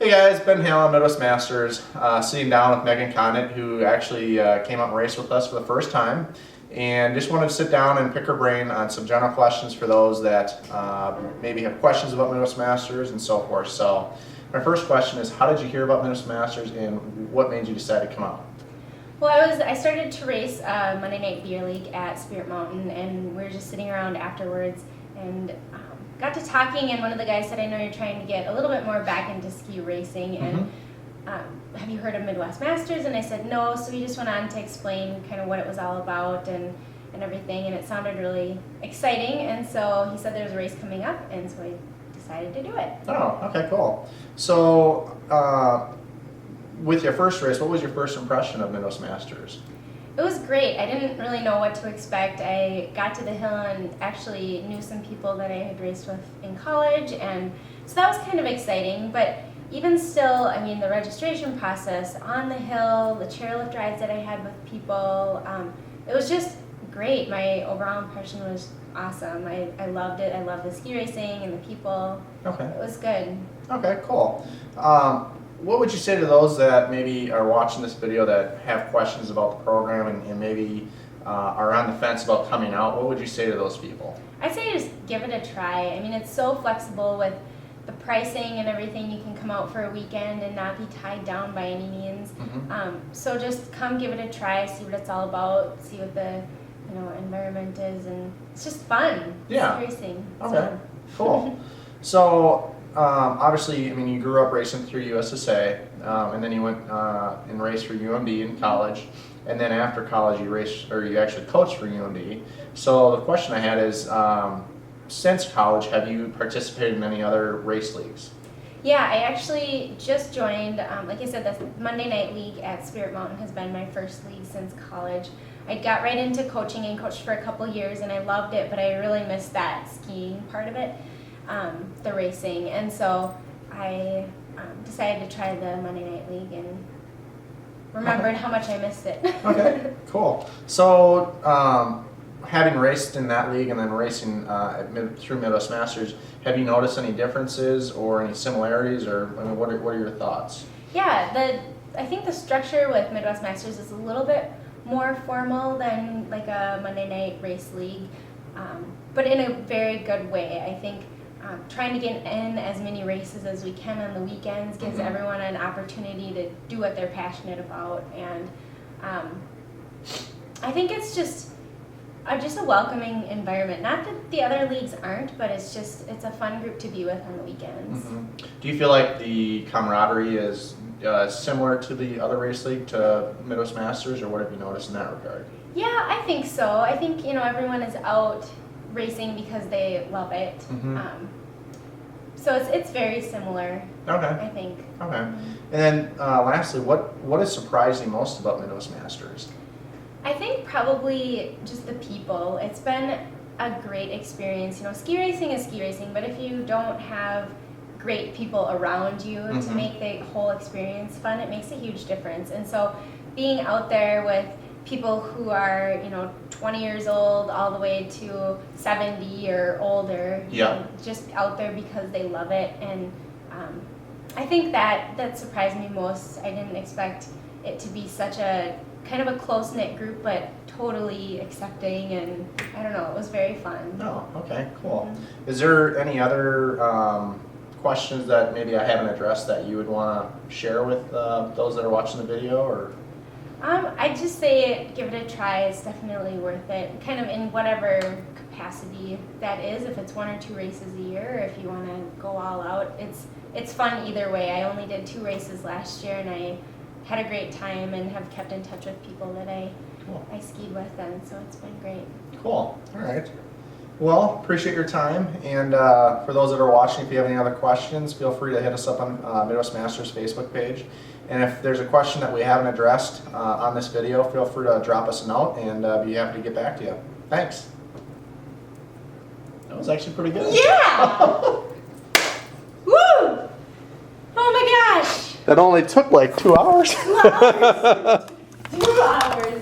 Hey guys, Ben Hale, Midwest Masters, sitting down with Meghann Condit, who actually came out and raced with us for the first time, and just wanted to sit down and pick her brain on some general questions for those that maybe have questions about Midwest Masters and so forth. So my first question is, how did you hear about Midwest Masters and what made you decide to come out? Well, I started to race Monday Night Beer League at Spirit Mountain, and we were just sitting around afterwards and got to talking, and one of the guys said, I know you're trying to get a little bit more back into ski racing, and have you heard of Midwest Masters? And I said no, so he just went on to explain kind of what it was all about and everything, and it sounded really exciting, and so he said there's a race coming up, and so I decided to do it. Oh, okay, cool. So with your first race, what was your first impression of Midwest Masters? It was great. I didn't really know what to expect. I got to the hill and actually knew some people that I had raced with in college, and so that was kind of exciting. But even still, I mean, the registration process on the hill, the chairlift rides that I had with people, it was just great. My overall impression was awesome. I loved it. I loved the ski racing and the people. Okay. It was good. Okay, cool. What would you say to those that maybe are watching this video that have questions about the program and maybe are on the fence about coming out? What would you say to those people? I'd say just give it a try. I mean, it's so flexible with the pricing and everything. You can come out for a weekend and not be tied down by any means. So just come give it a try, see what it's all about, see what the environment is, and it's just fun. Yeah. Ski racing. Okay, cool. So obviously, I mean, you grew up racing through USSA, and then you went and raced for UMD in college, and then after college you raced, or you actually coached for UMD. So the question I had is, since college, have you participated in any other race leagues? Yeah, I actually just joined, like I said, the Monday Night League at Spirit Mountain has been my first league since college. I got right into coaching and coached for a couple years, and I loved it, but I really missed that skiing part of it. The racing, and so I decided to try the Monday Night League and remembered how much I missed it. Okay, cool. So having raced in that league and then racing through Midwest Masters, have you noticed any differences or any similarities, or I mean, what are your thoughts? Yeah, I think the structure with Midwest Masters is a little bit more formal than like a Monday Night Race League, but in a very good way. I think trying to get in as many races as we can on the weekends gives everyone an opportunity to do what they're passionate about, and I think it's just a welcoming environment. Not that the other leagues aren't, but it's a fun group to be with on the weekends. Do you feel like the camaraderie is similar to the other race league, to Midwest Masters, or what have you noticed in that regard? Yeah, I think so. I think everyone is out racing because they love it. So it's very similar. Okay. I think. Okay. And then lastly, what has surprised you most about Midwest Masters? I think probably just the people. It's been a great experience. Ski racing is ski racing, but if you don't have great people around you to make the whole experience fun, it makes a huge difference. And so being out there with people who are 20 years old all the way to 70 or older, just out there because they love it, and I think that surprised me most. I didn't expect it to be such a kind of a close-knit group, but totally accepting, and I don't know, it was very fun. Oh, okay, cool. Is there any other questions that maybe I haven't addressed that you would want to share with those that are watching the video, or? I'd just say give it a try. It's definitely worth it, kind of in whatever capacity that is. If it's 1 or 2 races a year, or if you want to go all out, it's fun either way. I only did 2 races last year, and I had a great time and have kept in touch with people that I skied with, and so it's been great. Cool. All right. Well, appreciate your time, and for those that are watching, if you have any other questions, feel free to hit us up on Midwest Masters Facebook page. And if there's a question that we haven't addressed on this video, feel free to drop us a note, and be happy to get back to you. Thanks. That was actually pretty good. Yeah! Woo! Oh my gosh! That only took like 2 hours. 2 hours. 2 hours.